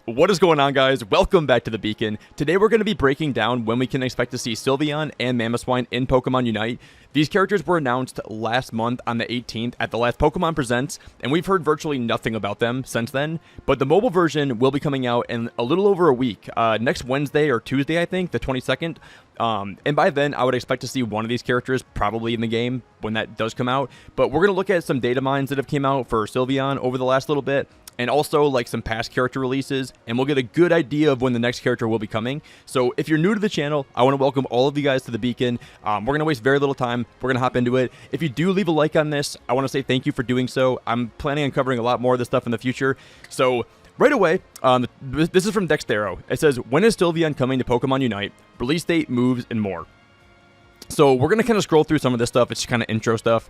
What is going on, guys? Welcome back to the Beacon. Today we're going to be breaking down when we can expect to see Sylveon and Mamoswine in Pokemon Unite. These characters were announced last month on the 18th at the last Pokemon Presents, and we've heard virtually nothing about them since then. But the mobile version will be coming out in a little over a week, next Wednesday or Tuesday, I think, the 22nd. And by then, I would expect to see one of these characters probably in the game when that does come out. But we're going to look at some data mines that have came out for Sylveon over the last little bit, and also like some past character releases, and we'll get a good idea of when the next character will be coming. So if you're new to the channel, I want to welcome all of you guys to the Beacon. We're going to waste very little time. We're going to hop into it. If you do leave a like on this, I want to say thank you for doing so. I'm planning on covering a lot more of this stuff in the future. So right away, this is from Dextero. It says, when is Sylveon coming to Pokemon Unite? Release date, moves, and more. So we're going to kind of scroll through some of this stuff. It's kind of intro stuff.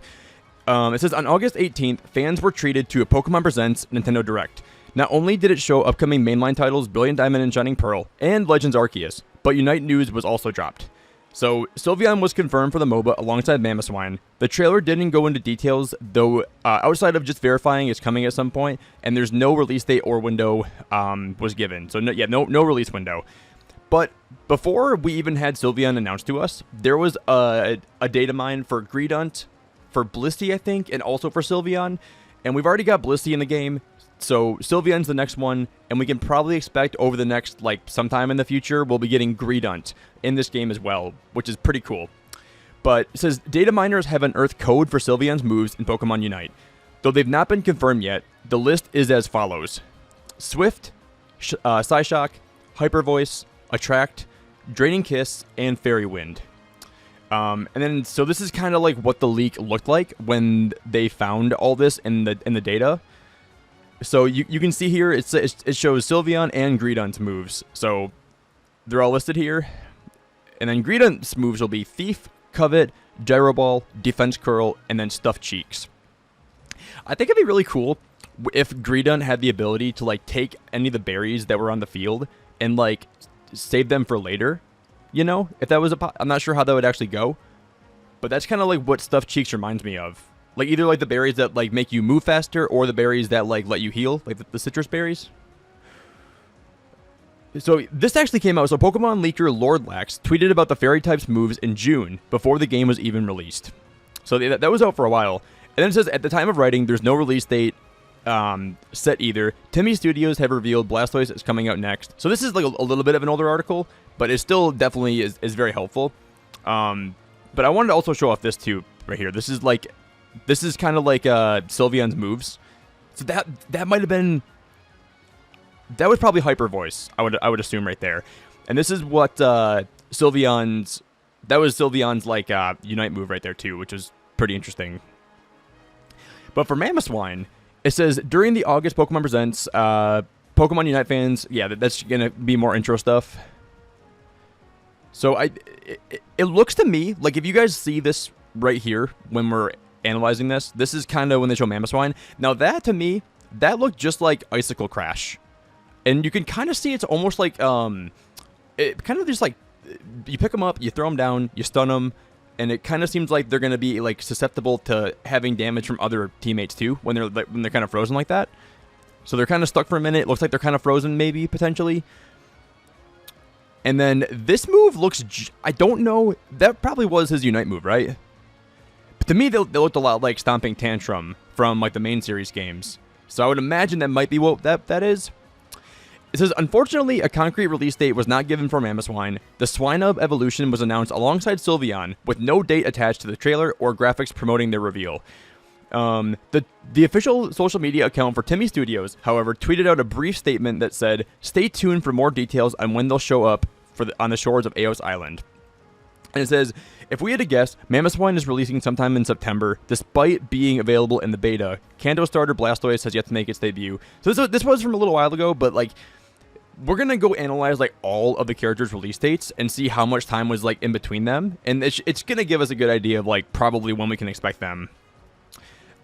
It says, on August 18th, fans were treated to a Pokemon Presents Nintendo Direct. Not only did it show upcoming mainline titles Brilliant Diamond and Shining Pearl and Legends Arceus, but Unite news was also dropped. So, Sylveon was confirmed for the MOBA alongside Mamoswine. The trailer didn't go into details, though, outside of just verifying it's coming at some point, and there's no release date or window was given. So, no release window. But before we even had Sylveon announced to us, there was a data mine for Greedent, for Blissey, I think, and also for Sylveon. And we've already got Blissey in the game, so Sylveon's the next one, and we can probably expect over the next, sometime in the future, we'll be getting Greedent in this game as well, which is pretty cool. But it says, data miners have unearthed code for Sylveon's moves in Pokemon Unite. Though they've not been confirmed yet, the list is as follows. Swift, Psyshock, Hyper Voice, Attract, Draining Kiss, and Fairy Wind. And then, so this is kind of like what the leak looked like when they found all this in the data. So you can see here, it shows Sylveon and Greedent's moves. So they're all listed here. And then Greedent's moves will be Thief, Covet, Gyro Ball, Defense Curl, and then Stuffed Cheeks. I think it'd be really cool if Greedent had the ability to take any of the berries that were on the field and save them for later. You know, if that was I'm not sure how that would actually go, but that's kind of what Stuffed Cheeks reminds me of. Either the berries that make you move faster, or the berries that let you heal, the citrus berries. So this actually came out. So Pokemon leaker Lord Lax tweeted about the fairy types moves in June before the game was even released. So that was out for a while. And then it says, at the time of writing, there's no release date set either. Timmy Studios have revealed Blastoise is coming out next. So this is a little bit of an older article, but it still definitely is very helpful. But I wanted to also show off this too right here. This is kind of Sylveon's moves. So that might have been, that was probably Hyper Voice, I would assume right there. And this is what Sylveon's Unite move right there too, which was pretty interesting. But for Mamoswine, it says, during the August Pokemon Presents, Pokemon Unite fans, yeah, that's going to be more intro stuff. So it looks to me like, if you guys see this right here when we're analyzing this, this is kind of when they show Mamoswine. Now that, to me, that looked just like Icicle Crash. And you can kind of see it's almost like, it kind of just you pick them up, you throw them down, you stun them, and it kind of seems like they're going to be susceptible to having damage from other teammates too when they're kind of frozen like that. So they're kind of stuck for a minute. It looks like they're kind of frozen, maybe potentially. And then this move looks, I don't know, that probably was his Unite move, right? But to me, they looked a lot like Stomping Tantrum from the main series games. So I would imagine that might be what that is. It says, unfortunately, a concrete release date was not given for Mamoswine. The Swinub evolution was announced alongside Sylveon, with no date attached to the trailer or graphics promoting their reveal. The official social media account for Timmy Studios, however, tweeted out a brief statement that said, stay tuned for more details on when they'll show up on the shores of Eos Island. And it says, if we had to guess, Mamoswine is releasing sometime in September, despite being available in the beta. Kanto starter Blastoise has yet to make its debut. So this was from a little while ago, but we're going to go analyze all of the characters' release dates and see how much time was in between them. And it's going to give us a good idea of probably when we can expect them.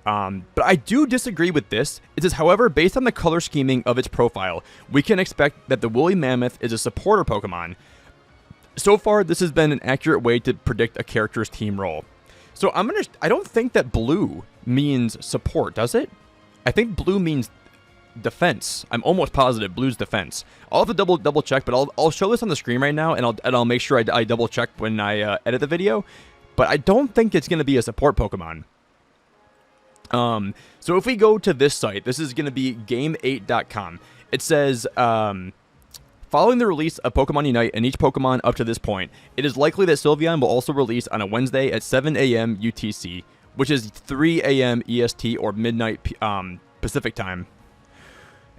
But I do disagree with this. It says, however, based on the color scheming of its profile, we can expect that the Woolly Mammoth is a supporter Pokemon. So far, this has been an accurate way to predict a character's team role. So I don't think that blue means support, does it? I think blue means Defense. I'm almost positive Blue's Defense. I'll have to double check, but I'll show this on the screen right now, and I'll make sure I double check when I edit the video. But I don't think it's going to be a support Pokemon. So if we go to this site, this is going to be game8.com. It says, following the release of Pokemon Unite and each Pokemon up to this point, it is likely that Sylveon will also release on a Wednesday at 7 a.m. UTC, which is 3 a.m. EST or midnight Pacific time.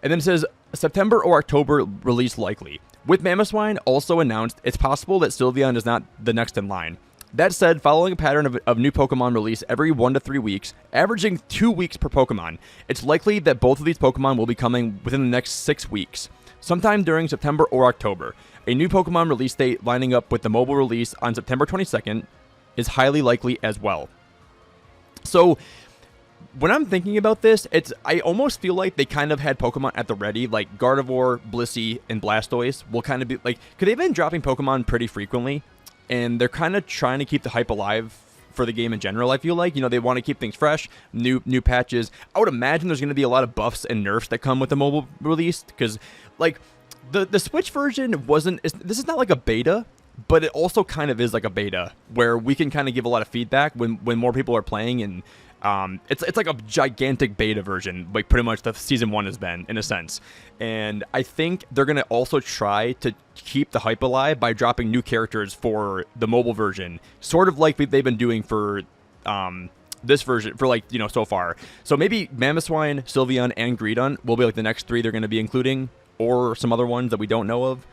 And then it says September or October release likely. With Mamoswine also announced, it's possible that Sylveon is not the next in line. That said, following a pattern of new Pokemon release every 1 to 3 weeks, averaging 2 weeks per Pokemon, it's likely that both of these Pokemon will be coming within the next 6 weeks, sometime during September or October. A new Pokemon release date lining up with the mobile release on September 22nd is highly likely as well. So, when I'm thinking about this, I almost feel like they kind of had Pokemon at the ready, like Gardevoir, Blissey, and Blastoise will kind of be like, because they've been dropping Pokemon pretty frequently, and they're kind of trying to keep the hype alive for the game in general. I feel like, they want to keep things fresh, new patches. I would imagine there's going to be a lot of buffs and nerfs that come with the mobile release, because like the Switch version this is not like a beta, but it also kind of is like a beta where we can kind of give a lot of feedback when more people are playing, and it's like a gigantic beta version, like pretty much the season 1 has been, in a sense. And I think they're going to also try to keep the hype alive by dropping new characters for the mobile version, sort of like they've been doing for this version, for so far. So maybe Mamoswine, Sylveon, and Greedon will be like the next 3 they're going to be including, or some other ones that we don't know of.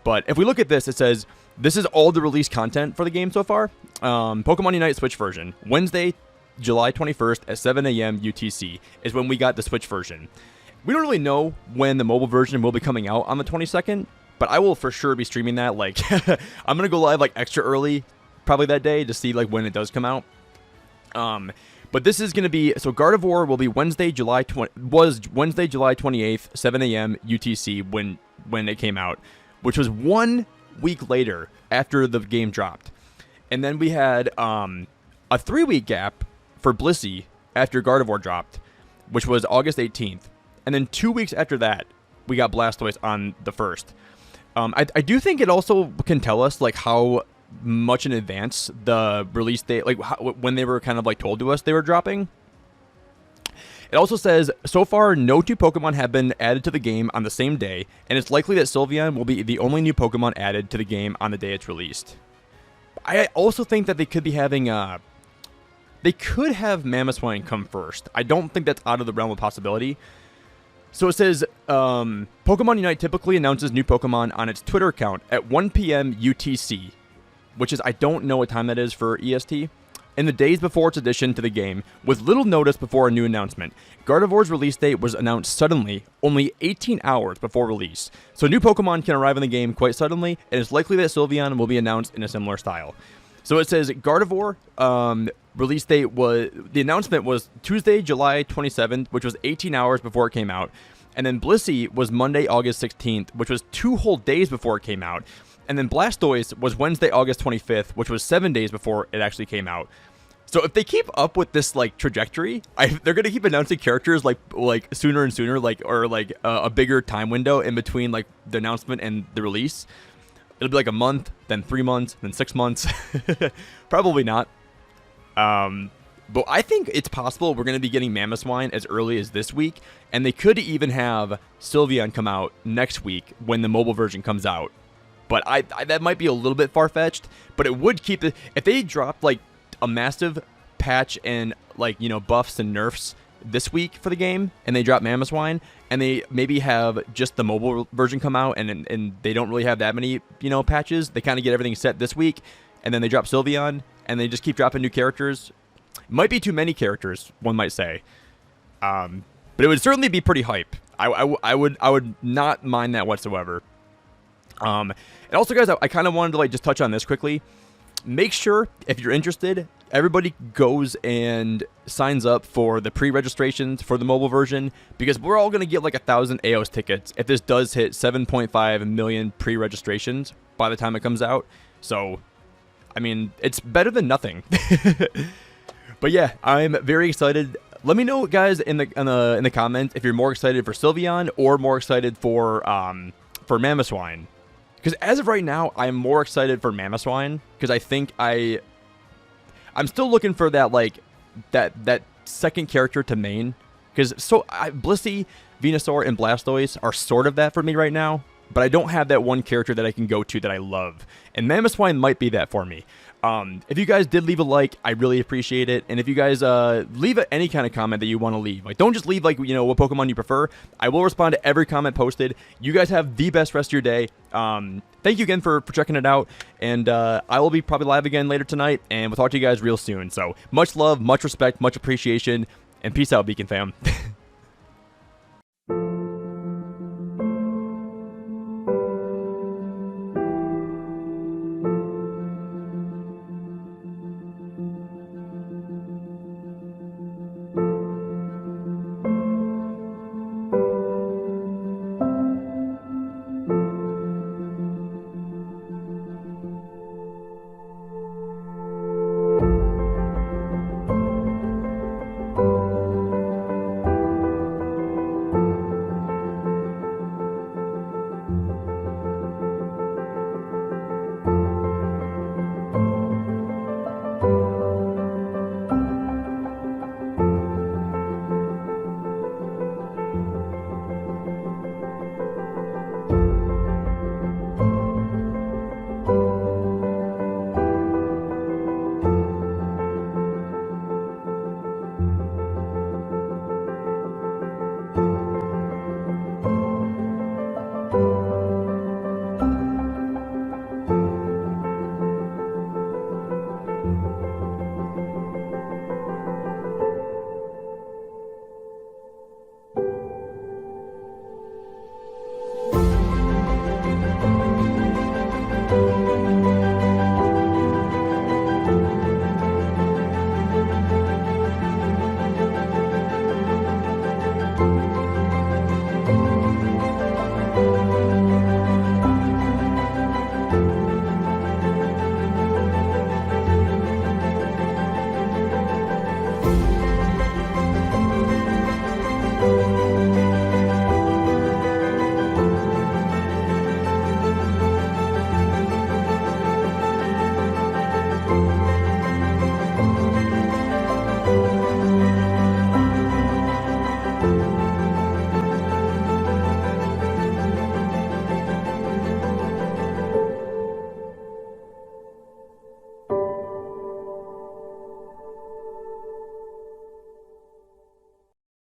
But if we look at this, it says, this is all the release content for the game so far. Pokemon Unite Switch version, Wednesday, July 21st at 7 a.m. UTC is when we got the Switch version. We don't really know when the mobile version will be coming out on the 22nd, but I will for sure be streaming that. Like, I'm going to go live like extra early, probably that day, to see like when it does come out. But this is going to be, so Gardevoir will be Wednesday, July 28th, 7 a.m. UTC when it came out, which was 1 week later after the game dropped. And then we had a 3-week gap for Blissey after Gardevoir dropped, which was August 18th. And then 2 weeks after that, we got Blastoise on the 1st. I do think it also can tell us like how much in advance the release date, like when they were kind of like told to us they were dropping. It also says, so far, no 2 Pokemon have been added to the game on the same day, and it's likely that Sylveon will be the only new Pokemon added to the game on the day it's released. I also think that they could be having they could have Mamoswine come first. I don't think that's out of the realm of possibility. So it says, Pokemon Unite typically announces new Pokemon on its Twitter account at 1 p.m. UTC, which is, I don't know what time that is for EST, in the days before its addition to the game, with little notice before a new announcement. Gardevoir's release date was announced suddenly, only 18 hours before release. So new Pokemon can arrive in the game quite suddenly, and it's likely that Sylveon will be announced in a similar style. So it says Gardevoir, release date the announcement was Tuesday, July 27th, which was 18 hours before it came out. And then Blissey was Monday, August 16th, which was 2 whole days before it came out. And then Blastoise was Wednesday, August 25th, which was 7 days before it actually came out. So if they keep up with this like trajectory, they're gonna keep announcing characters like sooner and sooner, or a bigger time window in between like the announcement and the release. It'll be like a month, then 3 months, then 6 months. Probably not. But I think it's possible we're going to be getting Mamoswine as early as this week, and they could even have Sylveon come out next week when the mobile version comes out. But I that might be a little bit far-fetched, but it would keep it, if they dropped like a massive patch and like, buffs and nerfs this week for the game, and they drop Mamoswine, and they maybe have just the mobile version come out, and they don't really have that many, patches. They kind of get everything set this week, and then they drop Sylveon, and they just keep dropping new characters. Might be too many characters, one might say. But it would certainly be pretty hype. I would not mind that whatsoever. And also, guys, I kind of wanted to like just touch on this quickly. Make sure, if you're interested, everybody goes and signs up for the pre-registrations for the mobile version, because we're all going to get like 1,000 AOS tickets if this does hit 7.5 million pre-registrations by the time it comes out. So, I mean, it's better than nothing. But yeah, I'm very excited Let me know, guys, in the comments if you're more excited for Sylveon or more excited for Mamoswine. Because as of right now, I'm more excited for Mamoswine because I think I'm still looking for that that second character to main. Because Blissey, Venusaur, and Blastoise are sort of that for me right now, but I don't have that one character that I can go to that I love, and Mamoswine might be that for me. If you guys did leave a like, I really appreciate it. And if you guys leave any kind of comment that you want to leave, like don't just leave what Pokemon you prefer. I will respond to every comment posted. You guys have the best rest of your day. Thank you again for checking it out. And I will be probably live again later tonight, and we'll talk to you guys real soon. So much love, much respect, much appreciation, and peace out, Beacon fam.